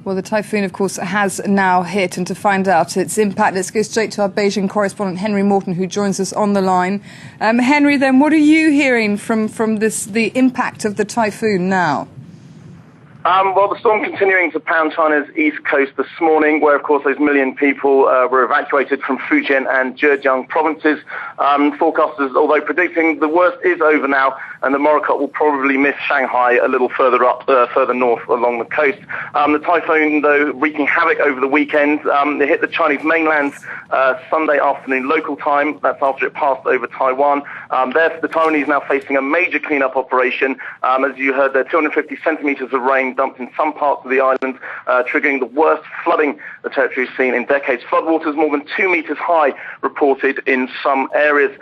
Well, the typhoon, of course, has now hit, and to find out its impact, let's go straight to our Beijing correspondent, Henry Morton, who joins us on the line. Henry, then, what are you hearing from the impact of the typhoon now? Well, the storm continuing to pound China's east coast this morning, where, of course, those million people were evacuated from Fujian and Zhejiang provinces. Forecasters, although predicting the worst is over now, and the Morakot will probably miss Shanghai a little further up, further north along the coast. The typhoon, though, wreaking havoc over the weekend. It hit the Chinese mainland Sunday afternoon local time. That's after it passed over Taiwan. Therefore, the Taiwanese now facing a major cleanup operation. As you heard, there 250 centimetres of rain dumped in some parts of the island, triggering the worst flooding the territory has seen in decades. Floodwaters more than 2 metres high reported in some areas.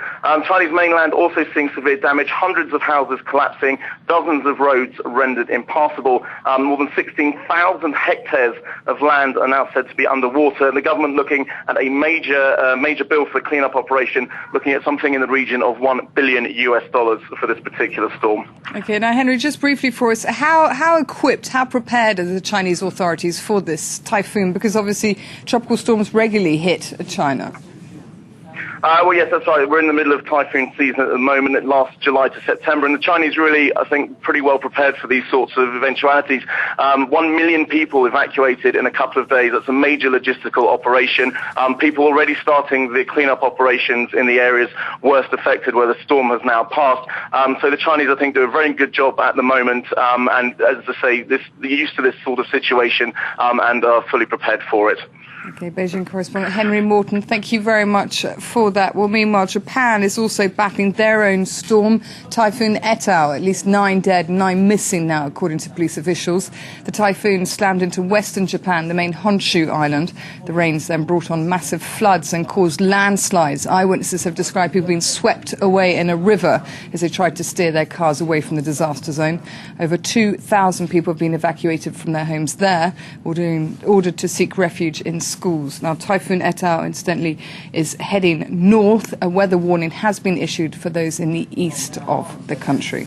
Chinese mainland also seeing severe damage, hundreds of houses collapsing, dozens of roads rendered impassable. More than 16,000 hectares of land are now said to be underwater. The government looking at a major bill for the cleanup operation, looking at something in the region of $1 billion for this particular storm. Okay, now Henry, just briefly for us, how equipped, how prepared are the Chinese authorities for this typhoon? Because obviously tropical storms regularly hit China. Well, yes, that's right. We're in the middle of typhoon season at the moment. It lasts July to September, and the Chinese really, I think, pretty well prepared for these sorts of eventualities. 1 million people evacuated in a couple of days. That's a major logistical operation. People already starting the cleanup operations in the areas worst affected where the storm has now passed. So the Chinese, I think, do a very good job at the moment, and as I say, they're used to this sort of situation and are fully prepared for it. Okay, Beijing correspondent Henry Morton, thank you very much for that. Well, meanwhile, Japan is also battling their own storm, Typhoon Etau. At least 9 dead, 9 missing now, according to police officials. The typhoon slammed into western Japan, the main Honshu island. The rains then brought on massive floods and caused landslides. Eyewitnesses have described people being swept away in a river as they tried to steer their cars away from the disaster zone. Over 2,000 people have been evacuated from their homes there, ordered to seek refuge in schools. Now, Typhoon Etau, incidentally, is heading north. A weather warning has been issued for those in the east of the country.